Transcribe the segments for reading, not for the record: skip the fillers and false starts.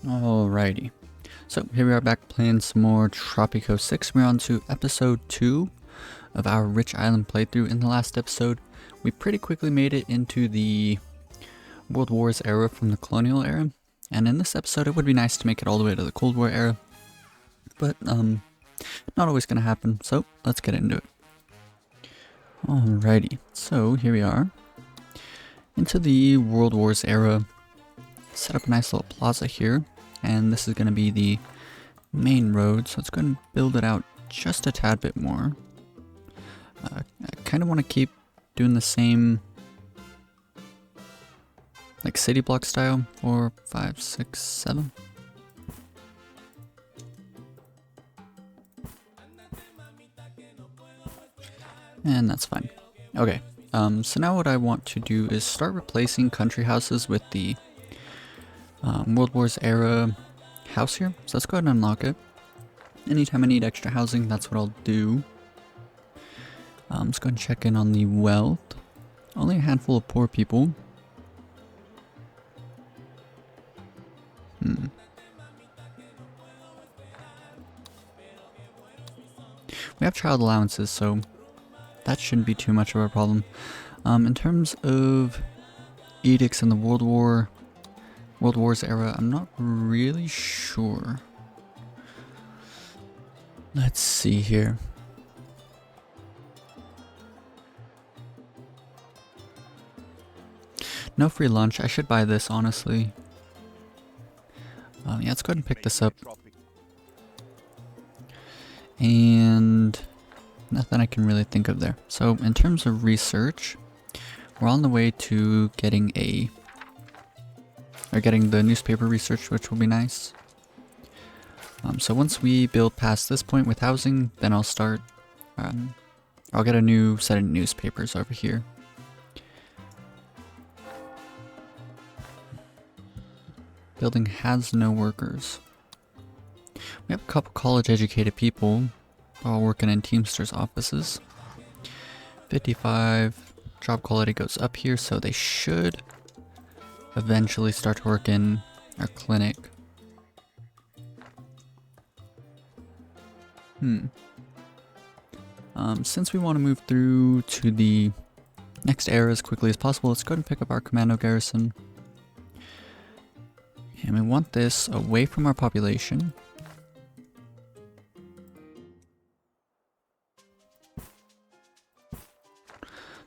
Alrighty, so here we are back playing some more Tropico 6. We're on to episode 2 of our Rich Island playthrough. In the last episode, we pretty quickly made it into the World Wars era from the colonial era. And in this episode, it would be nice to make it all the way to the Cold War era. But, not always going to happen, so let's get into it. Alrighty, so here we are. Into the World Wars era. Set up a nice little plaza here, and this is going to be the main road, so let's go ahead and build it out just a tad bit more. I kind of want to keep doing the same like city block style, 4, 5, 6, 7. And that's fine. Okay, so now what I want to do is start replacing country houses with the World Wars era house here. So let's go ahead and unlock it. Anytime I need extra housing, that's what I'll do. Let's go ahead and check in on the wealth. Only a handful of poor people. We have child allowances, so that shouldn't be too much of a problem. In terms of edicts in the World Wars era, I'm not really sure. Let's see here. No free lunch. I should buy this, honestly. Yeah, let's go ahead and pick this up. And nothing I can really think of there. So in terms of research, we're on the way to getting getting the newspaper research, which will be nice. So once we build past this point with housing, then I'll start, I'll get a new set of newspapers over here. Building has no workers. We have a couple college educated people all working in Teamsters offices. 55 job quality goes up here, so they should eventually start to work in our clinic. Since we want to move through to the next era as quickly as possible, let's go ahead and pick up our commando garrison. And we want this away from our population.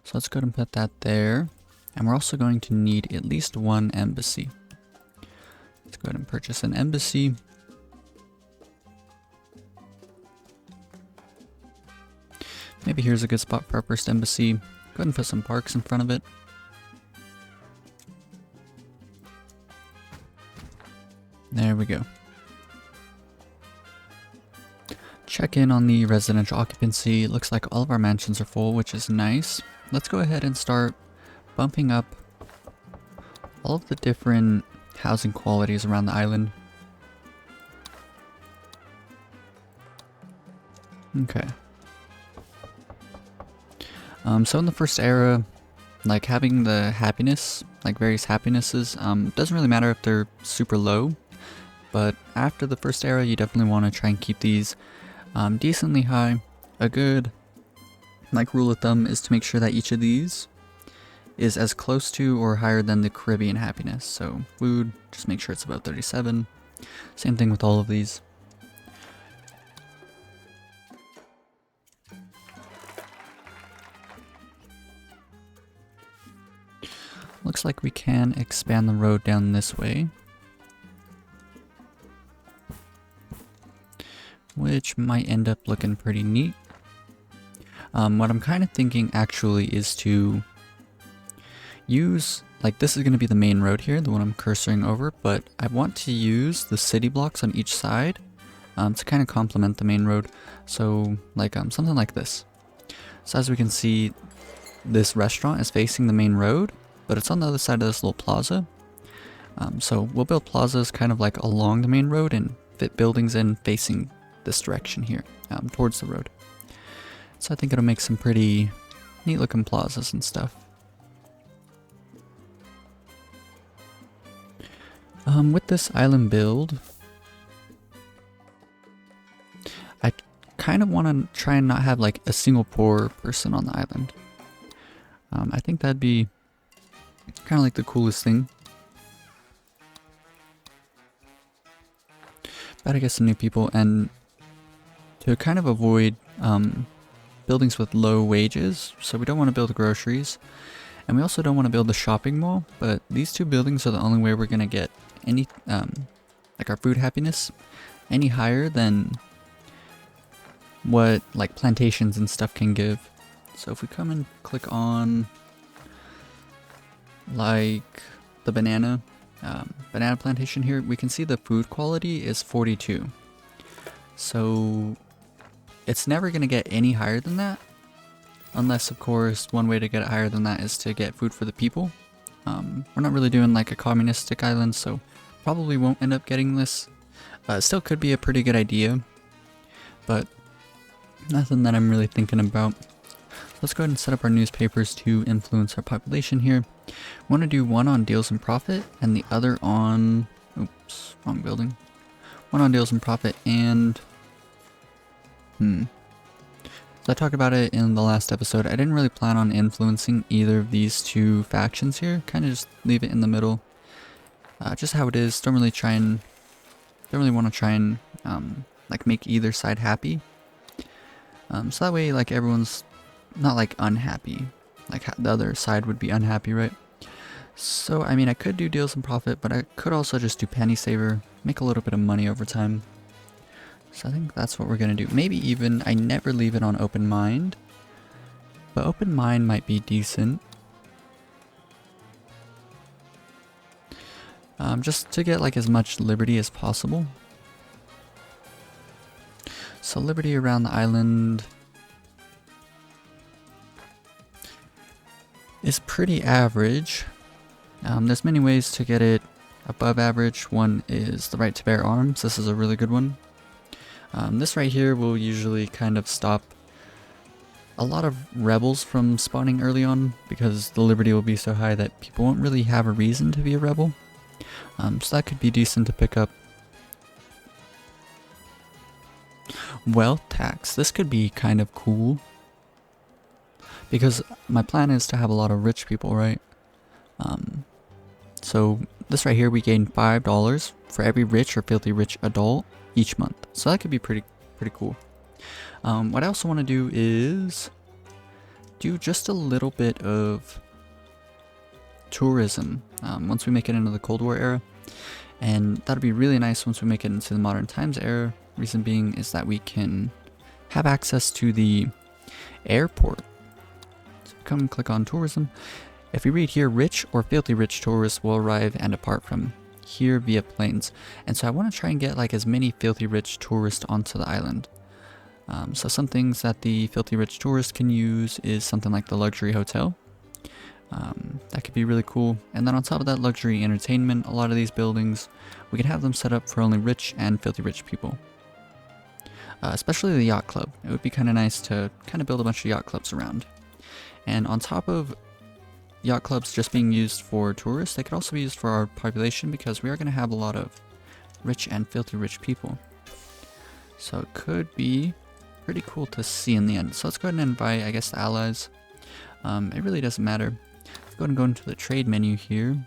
So let's go ahead and put that there. And we're also going to need at least one embassy. Let's go ahead and purchase an embassy. Maybe here's a good spot for our first embassy. Go ahead and put some parks in front of it. There we go. Check in on the residential occupancy. It looks like all of our mansions are full, which is nice. Let's go ahead and start bumping up all of the different housing qualities around the island. Okay. So in the first era, like having the happiness, like various happinesses, doesn't really matter if they're super low, but after the first era, you definitely want to try and keep these decently high. A good like rule of thumb is to make sure that each of these is as close to or higher than the Caribbean happiness. So food, just make sure it's about 37. Same thing with all of these. Looks like we can expand the road down this way, which might end up looking pretty neat. What I'm kind of thinking actually is to use, like this is going to be the main road here, the one I'm cursoring over, but I want to use the city blocks on each side to kind of complement the main road. So like something like this. So as we can see, this restaurant is facing the main road, but it's on the other side of this little plaza. So we'll build plazas kind of like along the main road and fit buildings in facing this direction here, towards the road. So I think it'll make some pretty neat looking plazas and stuff. With this island build, I kind of want to try and not have like a single poor person on the island. I think that'd be kind of like the coolest thing. But I guess some new people, and to kind of avoid buildings with low wages, so we don't want to build groceries, and we also don't want to build the shopping mall, but these two buildings are the only way we're going to get any, like our food happiness, any higher than what like plantations and stuff can give. So if we come and click on like the banana plantation here, we can see the food quality is 42. So it's never going to get any higher than that, unless of course one way to get it higher than that is to get food for the people. We're not really doing like a communistic island, so probably won't end up getting this. It still could be a pretty good idea, but nothing that I'm really thinking about. Let's go ahead and set up our newspapers to influence our population here. We want to do one on deals and profit and the other on, oops, wrong building. One on deals and profit and, so I talked about it in the last episode. I didn't really plan on influencing either of these two factions here. Kind of just leave it in the middle. Just how it is. Don't really want to try and like make either side happy. So that way like everyone's not like unhappy, like the other side would be unhappy, right? So I mean, I could do deals and profit, but I could also just do penny saver, make a little bit of money over time. So I think that's what we're gonna do. Maybe even I never leave it on open mind, but open mind might be decent. Just to get like as much liberty as possible. So liberty around the island is pretty average. There's many ways to get it above average. One is the right to bear arms. This is a really good one. This right here will usually kind of stop a lot of rebels from spawning early on, because the liberty will be so high that people won't really have a reason to be a rebel. So that could be decent to pick up. Wealth tax. This could be kind of cool, because my plan is to have a lot of rich people, right? So this right here, we gain $5 for every rich or filthy rich adult each month. So that could be pretty cool. What I also want to do is do just a little bit of tourism once we make it into the Cold War era, and that'll be really nice once we make it into the modern times era. Reason being is that we can have access to the airport. So come click on tourism. If we read here, rich or filthy rich tourists will arrive and depart from here via planes. And so I want to try and get like as many filthy rich tourists onto the island. So some things that the filthy rich tourist can use is something like the luxury hotel. That could be really cool. And then on top of that, luxury entertainment, a lot of these buildings, we can have them set up for only rich and filthy rich people. Especially the yacht club. It would be kind of nice to kind of build a bunch of yacht clubs around. And on top of yacht clubs just being used for tourists, they could also be used for our population, because we are going to have a lot of rich and filthy rich people. So it could be pretty cool to see in the end. So let's go ahead and invite, I guess, the allies. It really doesn't matter. Let's go ahead and go into the trade menu here.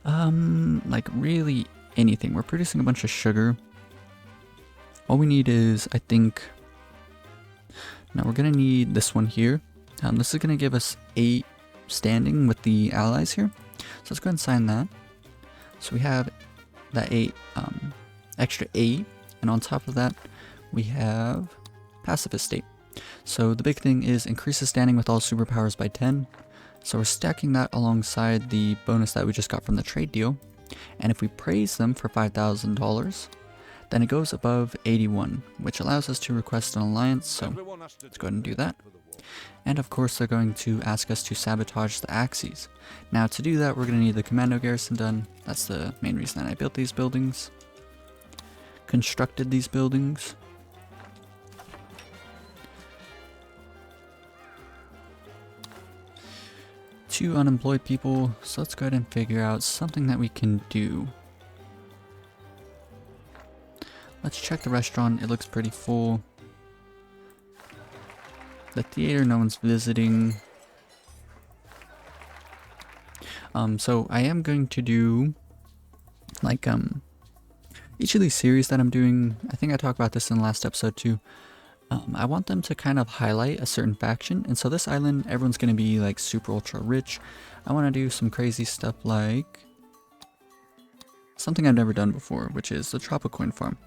Like really anything. We're producing a bunch of sugar. All we need is, I think, now we're going to need this one here. This is going to give us 8 standing with the allies here. So let's go ahead and sign that. So we have that 8, extra 8. And on top of that, we have pacifist state. So the big thing is increases standing with all superpowers by 10. So we're stacking that alongside the bonus that we just got from the trade deal. And if we praise them for $5,000, then it goes above 81, which allows us to request an alliance. So let's go ahead and do that. And of course they're going to ask us to sabotage the axes. Now to do that, we're going to need the commando garrison done. That's the main reason that I built these buildings. Constructed these buildings. 2 unemployed people, so let's go ahead and figure out something that we can do. Let's check the restaurant. It looks pretty full. The theater, no one's visiting. So I am going to do like each of these series that I'm doing. I think I talked about this in the last episode too. I want them to kind of highlight a certain faction, and so this island, everyone's going to be like super ultra rich. I want to do some crazy stuff like something I've never done before, which is the Tropico farm.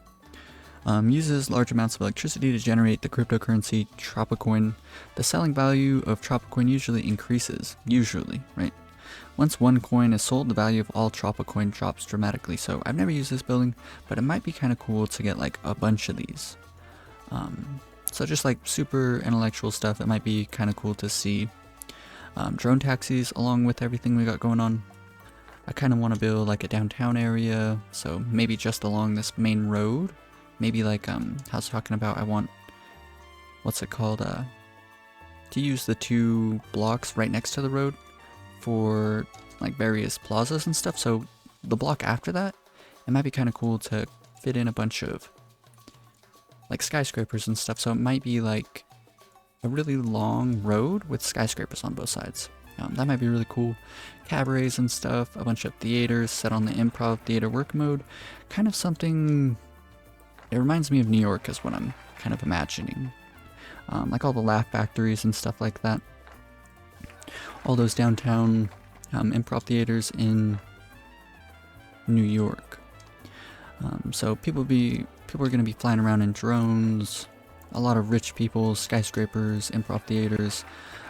Uses large amounts of electricity to generate the cryptocurrency Tropico. The selling value of Tropico usually increases, right? Once one coin is sold, the value of all Tropico drops dramatically. So I've never used this building, but it might be kind of cool to get like a bunch of these. So just like super intellectual stuff, it might be kind of cool to see. Drone taxis along with everything we got going on. I kind of want to build like a downtown area, so maybe just along this main road. Maybe like I was talking about, I want, what's it called, to use the 2 blocks right next to the road for like various plazas and stuff. So the block after that, it might be kind of cool to fit in a bunch of like skyscrapers and stuff. So it might be like a really long road with skyscrapers on both sides. That might be really cool. Cabarets and stuff, a bunch of theaters set on the improv theater work mode. Kind of something, it reminds me of New York is what I'm kind of imagining. Like all the laugh factories and stuff like that. All those downtown improv theaters in New York. So people are going to be flying around in drones. A lot of rich people, skyscrapers, improv theaters,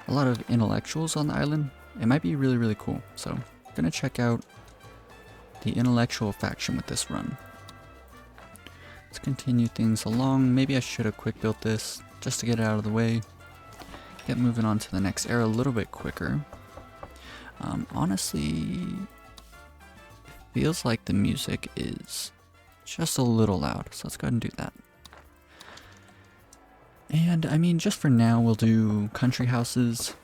a lot of intellectuals on the island. It might be really, really cool. So I'm going to check out the intellectual faction with this run. Let's continue things along. Maybe I should have quick built this just to get it out of the way. Get moving on to the next era a little bit quicker. Honestly, feels like the music is just a little loud, so let's go ahead and do that. And I mean, just for now, we'll do country houses.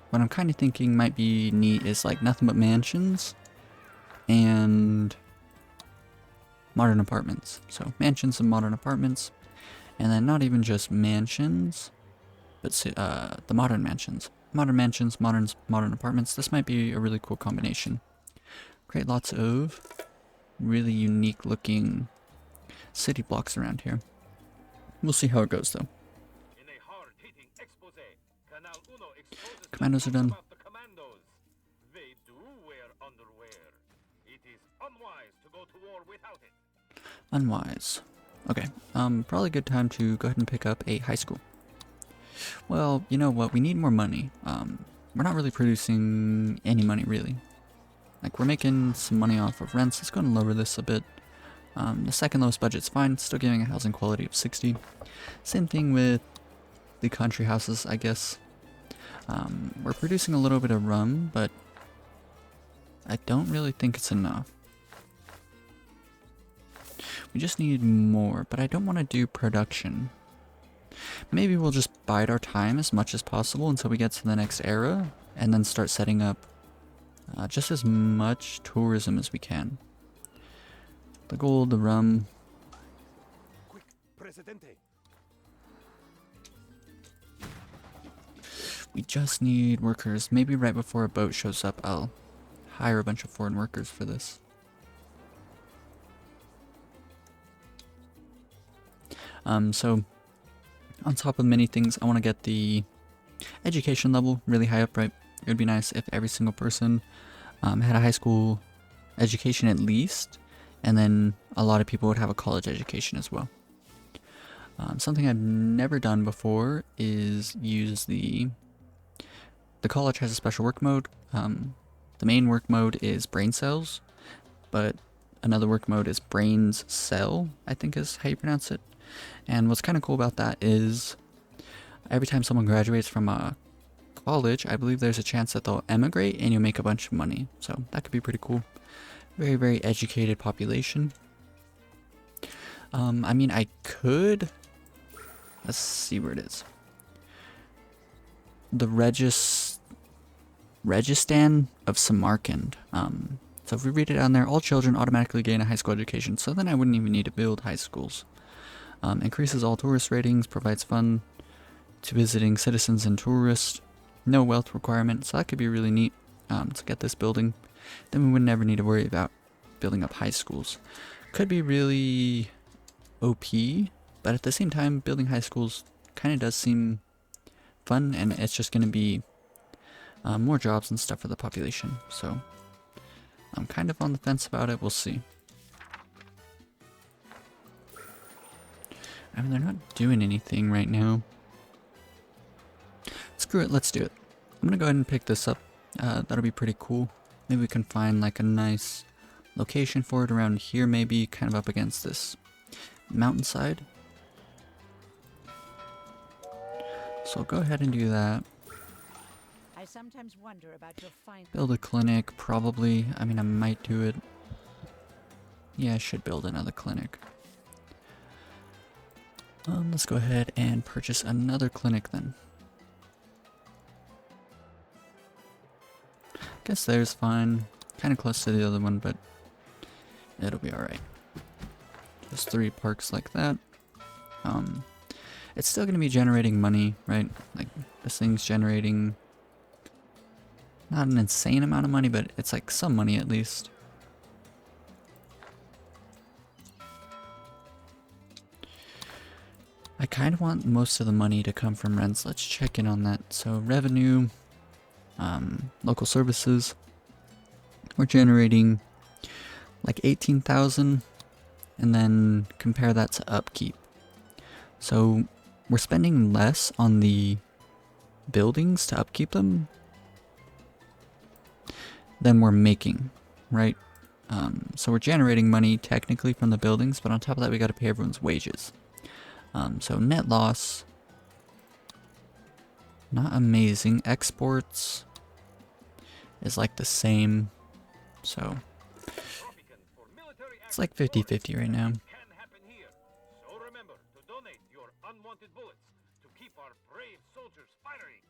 What I'm kind of thinking might be neat is like nothing but mansions and modern apartments. So mansions and modern apartments, and then not even just mansions, but the modern mansions. Modern mansions, modern apartments. This might be a really cool combination. Create lots of really unique looking city blocks around here. We'll see how it goes though. Commandos are done. They do wear underwear. It is unwise to go to war without it. Unwise. Okay, probably a good time to go ahead and pick up a high school. Well, you know what, we need more money. We're not really producing any money, really. Like, we're making some money off of rents. Let's go ahead and lower this a bit. The second lowest budget's fine, still giving a housing quality of 60. Same thing with the country houses, I guess. We're producing a little bit of rum, but I don't really think it's enough. We just need more, but I don't want to do production. Maybe we'll just bide our time as much as possible until we get to the next era, and then start setting up just as much tourism as we can. The gold, the rum. Quick, Presidente. We just need workers. Maybe right before a boat shows up, I'll hire a bunch of foreign workers for this. So on top of many things, I want to get the education level really high up, right? It would be nice if every single person had a high school education at least, and then a lot of people would have a college education as well. Something I've never done before is use the college has a special work mode. The main work mode is brain cells, but another work mode is brains cell, I think is how you pronounce it. And what's kind of cool about that is every time someone graduates from a college, I believe there's a chance that they'll emigrate and you'll make a bunch of money. So that could be pretty cool. Very, very educated population. I mean, I could... Let's see where it is. The Registan of Samarkand. So if we read it down there, all children automatically gain a high school education. So then I wouldn't even need to build high schools. Increases all tourist ratings, provides fun to visiting citizens and tourists. No wealth requirement, so that could be really neat to get this building. Then we would never need to worry about building up high schools. Could be really OP, but at the same time, building high schools kind of does seem fun, and it's just going to be more jobs and stuff for the population. So I'm kind of on the fence about it. We'll see. I mean, they're not doing anything right now. Screw it, let's do it. I'm gonna go ahead and pick this up. That'll be pretty cool. Maybe we can find like a nice location for it around here, maybe kind of up against this mountainside. So I'll go ahead and do that. I sometimes wonder about your fine. Build a clinic, probably. I mean, I might do it. Yeah, I should build another clinic. Let's go ahead and purchase another clinic then. Guess there's fine. Kind of close to the other one, but it'll be alright. Just 3 parks like that. It's still going to be generating money, right? Like, this thing's generating not an insane amount of money, but it's like some money at least. I kind of want most of the money to come from rents. Let's check in on that. So revenue, local services, we're generating like 18,000, and then compare that to upkeep. So we're spending less on the buildings to upkeep them than we're making, right? So we're generating money technically from the buildings, but on top of that we got to pay everyone's wages. So net loss, not amazing. Exports is like the same, so it's like 50-50 right now. So remember to donate your unwanted bullets to keep our brave soldiers firing.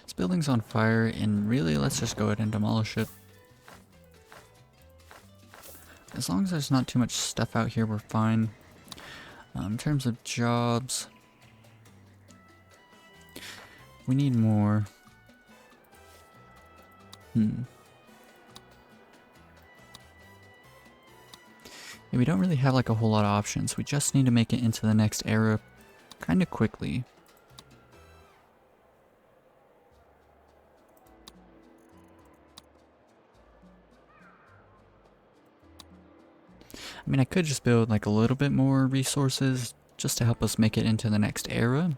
This building's on fire, and really, let's just go ahead and demolish it. As long as there's not too much stuff out here, we're fine. In terms of jobs, we need more. Yeah, we don't really have like a whole lot of options. We just need to make it into the next era kind of quickly. I mean, I could just build like a little bit more resources just to help us make it into the next era.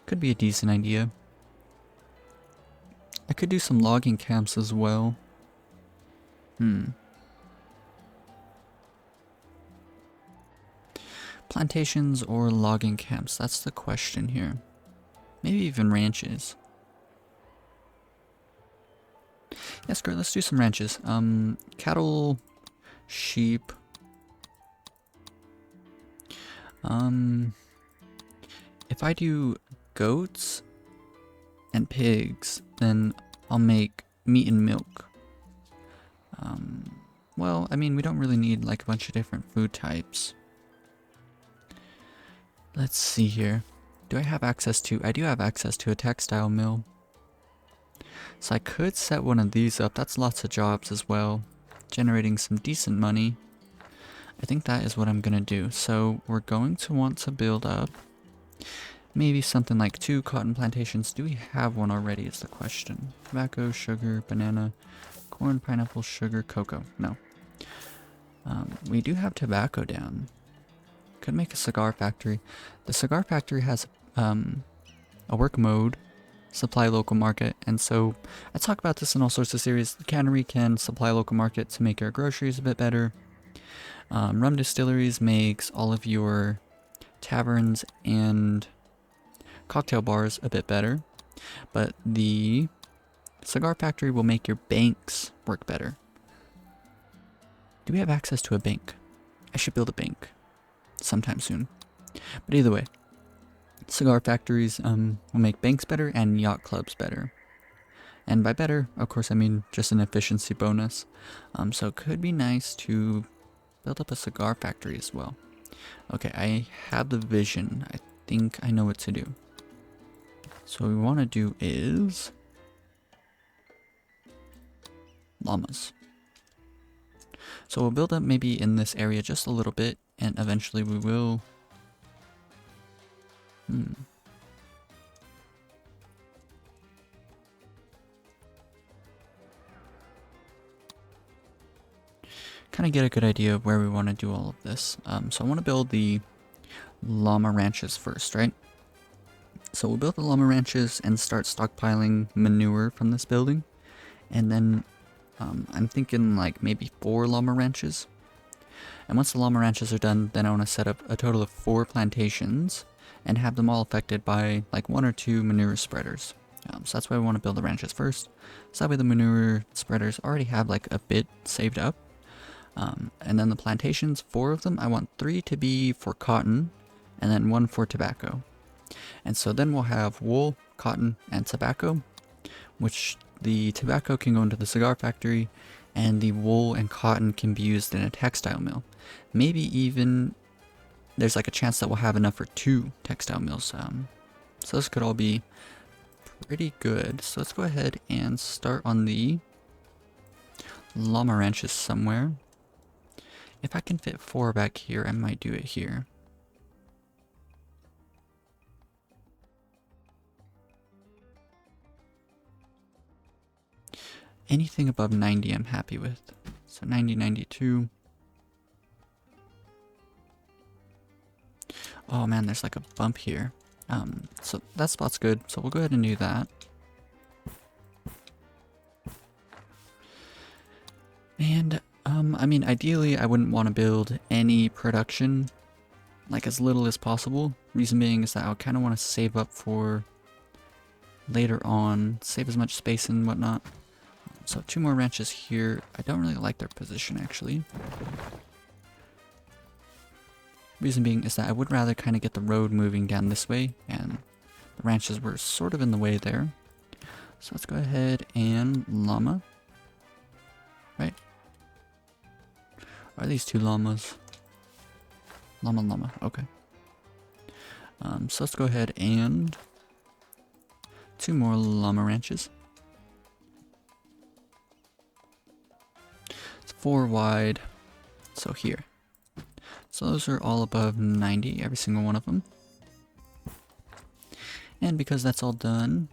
Could be a decent idea. I could do some logging camps as well. Plantations or logging camps, that's the question here. Maybe even ranches. Yeah, screw it, let's do some ranches. Cattle, sheep. If I do goats and pigs, then I'll make meat and milk. Well, I mean, we don't really need like a bunch of different food types. Let's see here. Do I have access to... I do have access to a textile mill. So I could set one of these up. That's lots of jobs as well. Generating some decent money. I think that is what I'm going to do. So we're going to want to build up maybe something like 2 cotton plantations. Do we have one already is the question. Tobacco, sugar, banana, corn, pineapple, sugar, cocoa. No. We do have tobacco down. Could make a cigar factory. The cigar factory has a work mode, supply local market, and so I talk about this in all sorts of series. The cannery can supply local market to make your groceries a bit better. Rum distilleries makes all of your taverns and cocktail bars a bit better, but the cigar factory will make your banks work better. Do we have access to a bank? I should build a bank sometime soon. But either way, cigar factories will make banks better and yacht clubs better. And by better, of course, I mean just an efficiency bonus. So it could be nice to build up a cigar factory as well. Okay, I have the vision. I think I know what to do. So what we want to do is llamas. So we'll build up maybe in this area just a little bit, and eventually we will... kind of get a good idea of where we want to do all of this. So I want to build the llama ranches first, right? So we'll build the llama ranches and start stockpiling manure from this building. And then I'm thinking like maybe 4 llama ranches. And once the llama ranches are done, then I want to set up a total of 4 plantations and have them all affected by like 1 or 2 manure spreaders. So that's why I want to build the ranches first. So that way the manure spreaders already have like a bit saved up. And then the plantations, 4 of them, I want 3 to be for cotton and then 1 for tobacco. And so then we'll have wool, cotton, and tobacco, which the tobacco can go into the cigar factory and the wool and cotton can be used in a textile mill. Maybe even there's like a chance that we'll have enough for 2 textile mills. So this could all be pretty good. So let's go ahead and start on the llama ranches somewhere. If I can fit 4 back here, I might do it here. Anything above 90 I'm happy with. So 90, 92. Oh man, there's like a bump here. So that spot's good. So we'll go ahead and do that. And I mean, ideally I wouldn't want to build any production, like as little as possible. Reason being is that I kind of want to save up for later on, save as much space and whatnot. So 2 more ranches here. I don't really like their position actually. Reason being is that I would rather kind of get the road moving down this way, and the ranches were sort of in the way there. So let's go ahead and llama. Right? Are these 2 llamas? Llama, okay. So let's go ahead and 2 more llama ranches. It's 4 wide, so here. So those are all above 90, every single one of them. And because that's all done,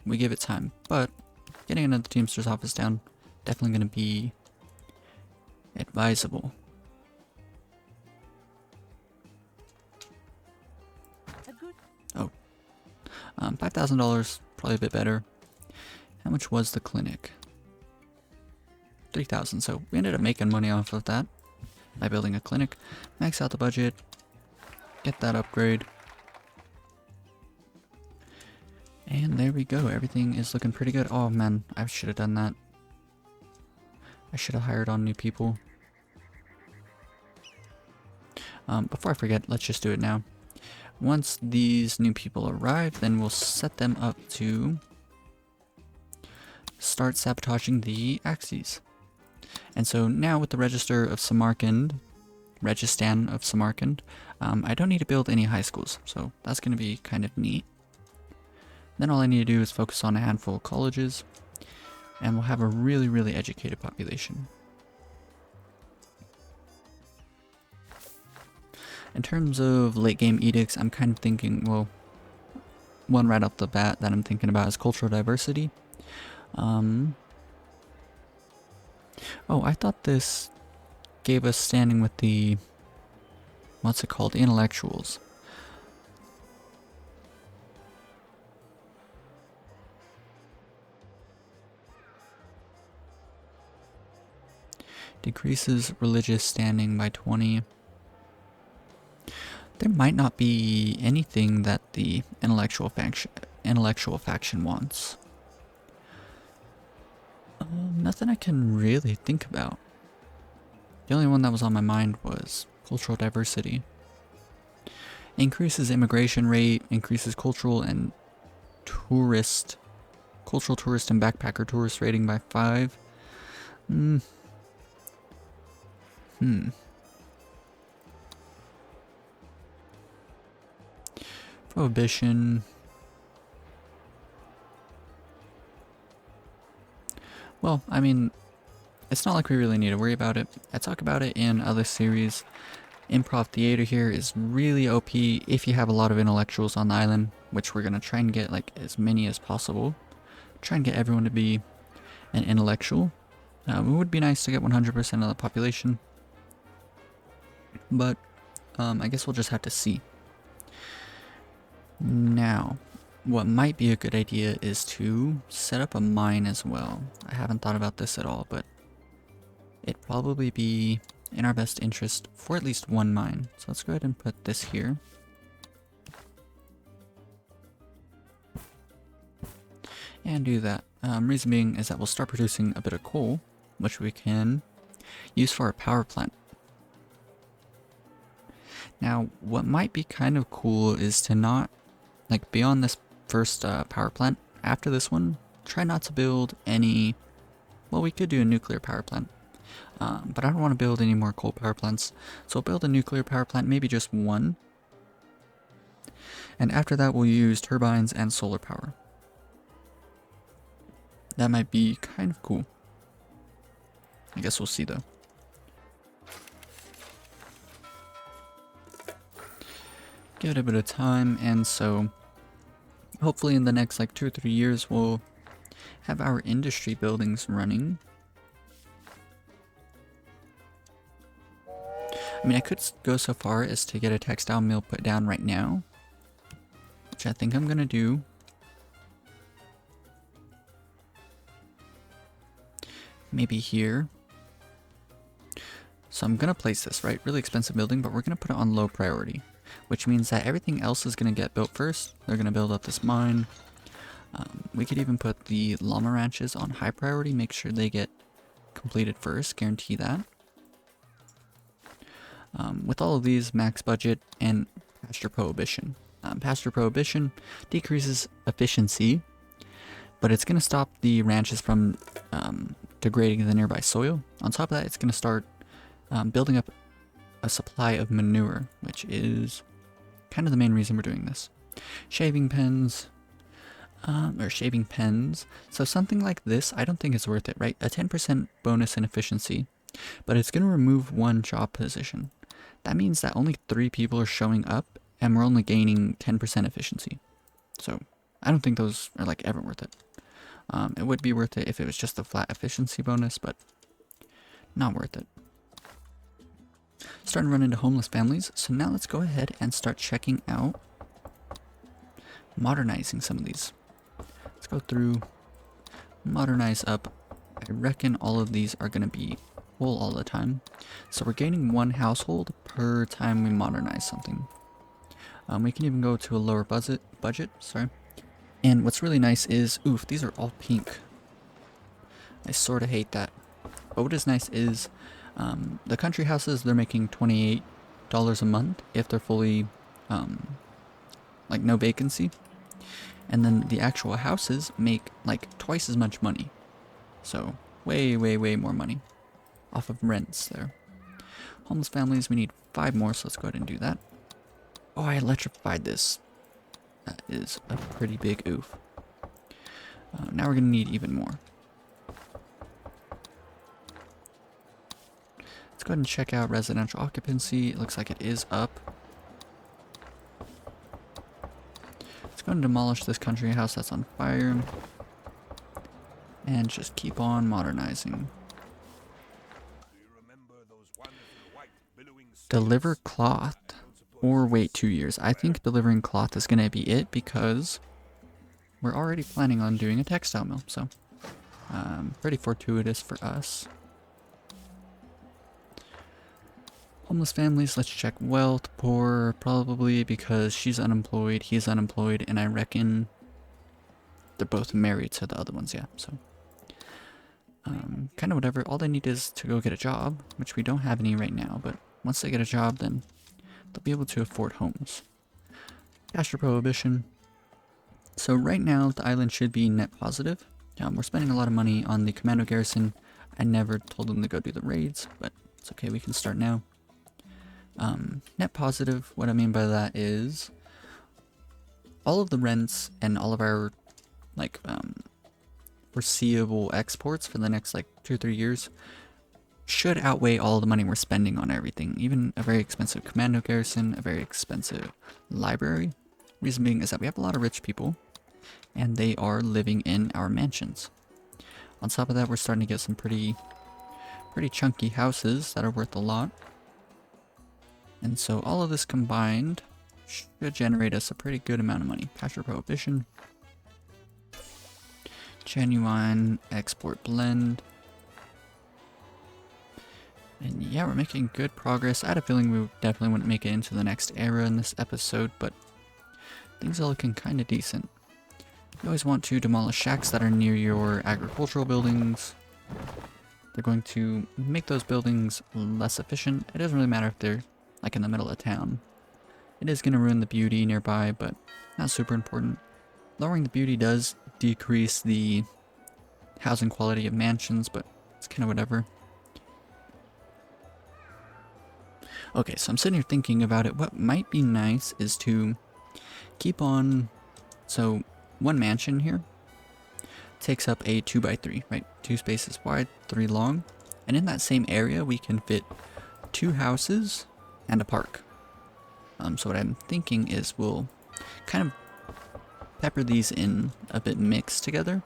we give it time. But getting another Teamster's office down, definitely going to be advisable. Oh. $5,000, probably a bit better. How much was the clinic? 3,000, so we ended up making money off of that by building a clinic. Max out the budget, get that upgrade. And there we go, everything is looking pretty good. Oh man, I should have done that. I should have hired on new people. Before I forget, let's just do it now. Once these new people arrive, then we'll set them up to start sabotaging the axes. And so now with the Registan of Samarkand, I don't need to build any high schools, so that's going to be kind of neat. Then all I need to do is focus on a handful of colleges, and we'll have a really, really educated population. In terms of late game edicts, I'm kind of thinking, well, one right off the bat that I'm thinking about is cultural diversity. Oh, I thought this gave us standing with the, what's it called, intellectuals. Decreases religious standing by 20. There might not be anything that the intellectual faction wants. Nothing I can really think about. The only one that was on my mind was cultural diversity. Increases immigration rate, increases cultural, tourist and backpacker tourist rating by 5. Hmm. Prohibition. Well, I mean, it's not like we really need to worry about it. I talk about it in other series. Improv theater here is really OP if you have a lot of intellectuals on the island, which we're gonna try and get like as many as possible. Try and get everyone to be an intellectual. It would be nice to get 100% of the population, but I guess we'll just have to see. Now, what might be a good idea is to set up a mine as well. I haven't thought about this at all, but it'd probably be in our best interest for at least one mine. So let's go ahead and put this here. And do that. Reason being is that we'll start producing a bit of coal, which we can use for our power plant. Now, what might be kind of cool is to not, like beyond this first power plant, after this one, try not to build any, well, we could do a nuclear power plant. But I don't want to build any more coal power plants, so we'll build a nuclear power plant, maybe just one. And after that we'll use turbines and solar power. That might be kind of cool. I guess we'll see though. Give it a bit of time, and so hopefully in the next like 2 or 3 years we'll have our industry buildings running. I mean, I could go so far as to get a textile mill put down right now, which I think I'm gonna do. Maybe here. So I'm gonna place this, right? Really expensive building, but we're gonna put it on low priority, which means that everything else is gonna get built first. They're gonna build up this mine. We could even put the llama ranches on high priority, make sure they get completed first, guarantee that. With all of these, max budget and pasture prohibition. Pasture prohibition decreases efficiency, but it's going to stop the ranches from degrading the nearby soil. On top of that, it's going to start building up a supply of manure, which is kind of the main reason we're doing this. Shaving pens, or shaving pens. So something like this, I don't think is worth it, right? A 10% bonus in efficiency, but it's going to remove one job position. That means that only 3 people are showing up, and we're only gaining 10% efficiency. So I don't think those are like ever worth it. It would be worth it if it was just a flat efficiency bonus, but not worth it. Starting to run into homeless families, so now let's go ahead and start checking out modernizing some of these. Let's go through, modernize up. I reckon all of these are going to be full all the time. So we're gaining 1 household per time we modernize something. We can even go to a lower budget, sorry. And what's really nice is, oof, these are all pink. I sort of hate that. But what is nice is, the country houses, they're making $28 a month if they're fully, like no vacancy. And then the actual houses make like twice as much money. So way, way, way more money off of rents there. Homeless families, we need 5 more, so let's go ahead and do that. Oh, I electrified this. That is a pretty big oof. Now we're going to need even more. Let's go ahead and check out residential occupancy. It looks like it is up. Let's go and demolish this country house that's on fire. And just keep on modernizing. Deliver cloth. Or wait 2 years. I think delivering cloth is going to be it because we're already planning on doing a textile mill. So pretty fortuitous for us. Homeless families, let's check wealth. Poor, probably because she's unemployed, he's unemployed, and I reckon they're both married to the other ones, yeah. So kind of whatever. All they need is to go get a job, which we don't have any right now, but once they get a job, then they'll be able to afford homes. Cash prohibition. So right now the island should be net positive. We're spending a lot of money on the commando garrison. I never told them to go do the raids, but it's okay, we can start now. Net positive, what I mean by that is all of the rents and all of our like foreseeable exports for the next like 2 or 3 years should outweigh all the money we're spending on everything. Even a very expensive commando garrison, a very expensive library. Reason being is that we have a lot of rich people and they are living in our mansions. On top of that, we're starting to get some pretty chunky houses that are worth a lot. And so all of this combined should generate us a pretty good amount of money. Pasture prohibition. Genuine export blend. And yeah, we're making good progress. I had a feeling we definitely wouldn't make it into the next era in this episode, but things are looking kind of decent. You always want to demolish shacks that are near your agricultural buildings. They're going to make those buildings less efficient. It doesn't really matter if they're like in the middle of town. It is going to ruin the beauty nearby, but not super important. Lowering the beauty does decrease the housing quality of mansions, but it's kind of whatever. Okay, so I'm sitting here thinking about it. What might be nice is to keep on, so one mansion here takes up a 2x3, right? 2 spaces wide, 3 long. And in that same area, we can fit 2 houses and a park. So what I'm thinking is we'll kind of pepper these in a bit mixed together.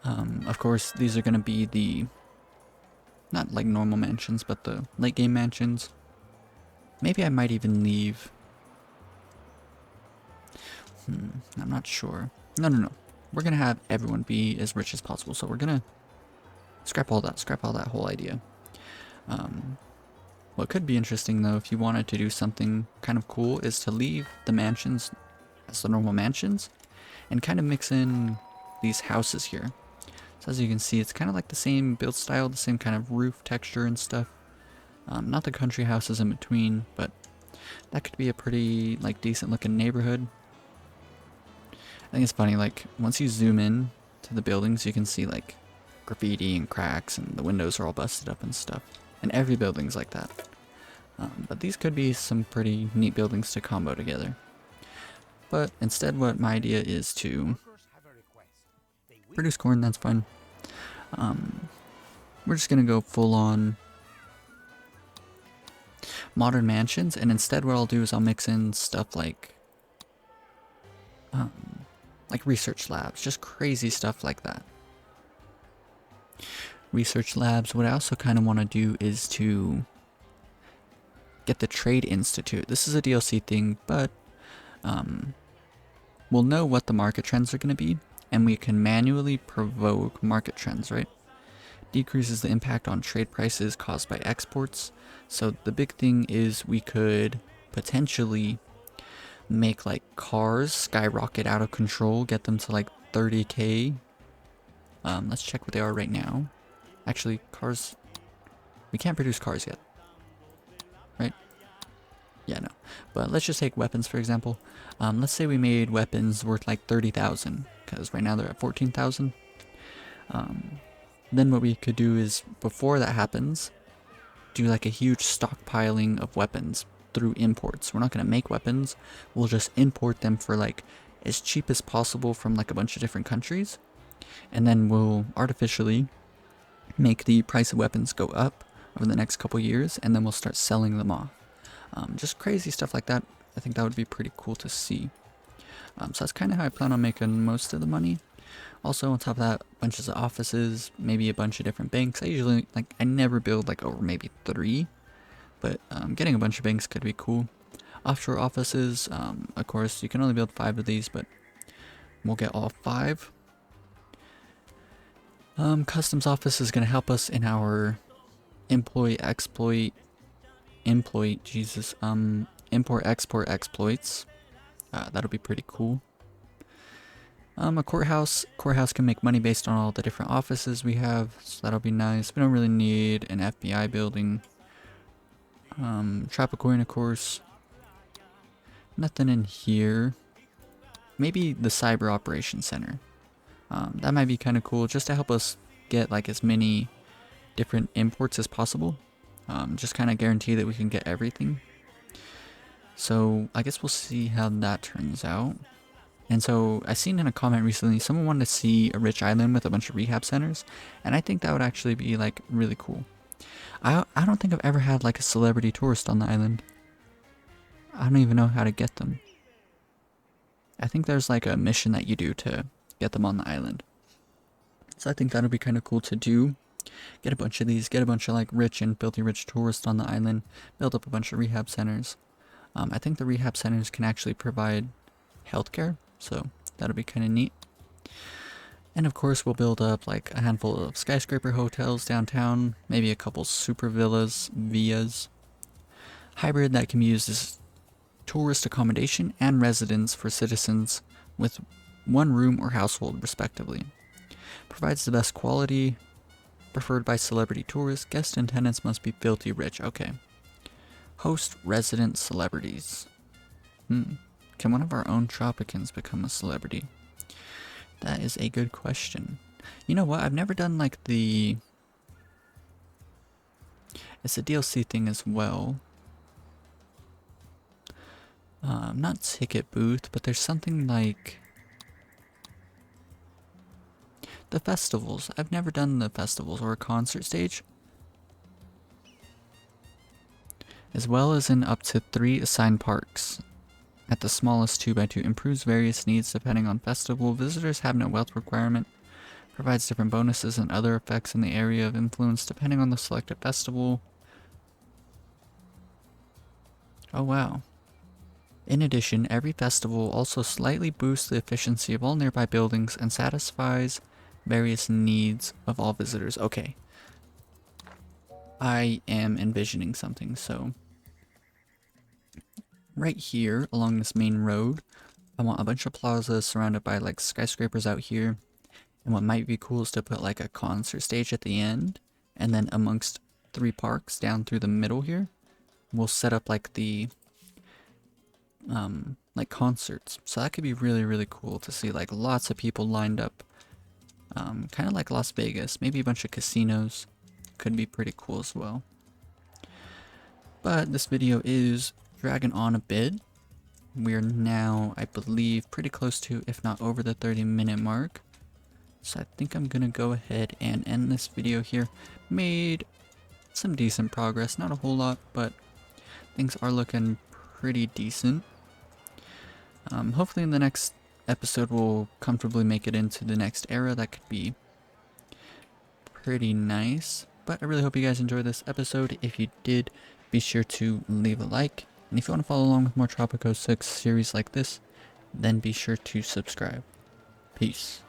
Of course, these are going to be the, not like normal mansions, but the late game mansions. Maybe I might even leave. I'm not sure. No. We're going to have everyone be as rich as possible. So we're going to scrap all that whole idea. What could be interesting though, if you wanted to do something kind of cool, is to leave the mansions as the normal mansions and kind of mix in these houses here. So as you can see, it's kind of like the same build style, the same kind of roof texture and stuff. Not the country houses in between, but that could be a pretty like decent looking neighborhood. I think it's funny, like once you zoom in to the buildings, you can see like graffiti and cracks and the windows are all busted up and stuff. And every building's like that. But these could be some pretty neat buildings to combo together. But instead, what my idea is to produce corn, that's fine. We're just gonna go full on modern mansions, and instead what I'll do is I'll mix in stuff like research labs, just crazy stuff like that. Research labs, what I also kind of want to do is to get the Trade Institute. This is a DLC thing, but we'll know what the market trends are going to be, and we can manually provoke market trends, right? Decreases the impact on trade prices caused by exports. So the big thing is we could potentially make like cars skyrocket out of control, get them to like 30k. Let's check what they are right now. Actually, cars, we can't produce cars yet, right? Yeah, no. But let's just take weapons, for example. Let's say we made weapons worth like 30,000, because right now they're at 14,000. Then what we could do is, before that happens, do like a huge stockpiling of weapons through imports. We're not going to make weapons, we'll just import them for like as cheap as possible from like a bunch of different countries. And then we'll artificially make the price of weapons go up over the next couple years, and then we'll start selling them off. Just crazy stuff like that. I think that would be pretty cool to see. So that's kind of how I plan on making most of the money. Also, on top of that, bunches of offices, maybe a bunch of different banks. I never build like over maybe 3, but getting a bunch of banks could be cool. Offshore offices, of course, you can only build 5 of these, but we'll get all 5. Customs office is going to help us in our import export exploits. That'll be pretty cool. A courthouse can make money based on all the different offices we have, so that'll be nice. We don't really need an FBI building. Tropico, of course. Nothing in here. Maybe the Cyber Operations Center. That might be kind of cool, just to help us get like as many different imports as possible. Just kind of guarantee that we can get everything. So I guess we'll see how that turns out. And so I seen in a comment recently, someone wanted to see a rich island with a bunch of rehab centers, and I think that would actually be like really cool. I don't think I've ever had like a celebrity tourist on the island. I don't even know how to get them. I think there's like a mission that you do to get them on the island. So I think that'll be kind of cool to do. Get a bunch of these, get a bunch of like rich and filthy rich tourists on the island, build up a bunch of rehab centers. I think the rehab centers can actually provide healthcare, so that'll be kind of neat. And of course we'll build up like a handful of skyscraper hotels downtown, maybe a couple super villas, hybrid that can be used as tourist accommodation and residence for citizens with one room or household respectively. Provides the best quality, preferred by celebrity tourists. Guests and tenants must be filthy rich. Okay. Host resident celebrities. Can one of our own Tropicans become a celebrity? That is a good question. You know what? I've never done like it's a DLC thing as well. Not ticket booth, but there's something like the festivals. I've never done the festivals or a concert stage. As well as in up to 3 assigned parks. At the smallest 2x2 improves various needs depending on festival. Visitors have no wealth requirement. Provides different bonuses and other effects in the area of influence depending on the selected festival. Oh wow. In addition, every festival also slightly boosts the efficiency of all nearby buildings and satisfies various needs of all visitors. Okay. I am envisioning something, so right here along this main road, I want a bunch of plazas surrounded by like skyscrapers out here. And what might be cool is to put like a concert stage at the end, and then amongst 3 parks down through the middle here, we'll set up like the like concerts. So that could be really, really cool to see like lots of people lined up. Kind of like Las Vegas, maybe a bunch of casinos. Could be pretty cool as well. But this video is dragging on a bit. We're now, I believe, pretty close to, if not over the 30-minute mark. So I think I'm gonna go ahead and end this video here. Made some decent progress, not a whole lot, but things are looking pretty decent. Hopefully in the next episode we'll comfortably make it into the next era. That could be pretty nice. But I really hope you guys enjoyed this episode. If you did, be sure to leave a like. And if you want to follow along with more Tropico 6 series like this, then be sure to subscribe. Peace.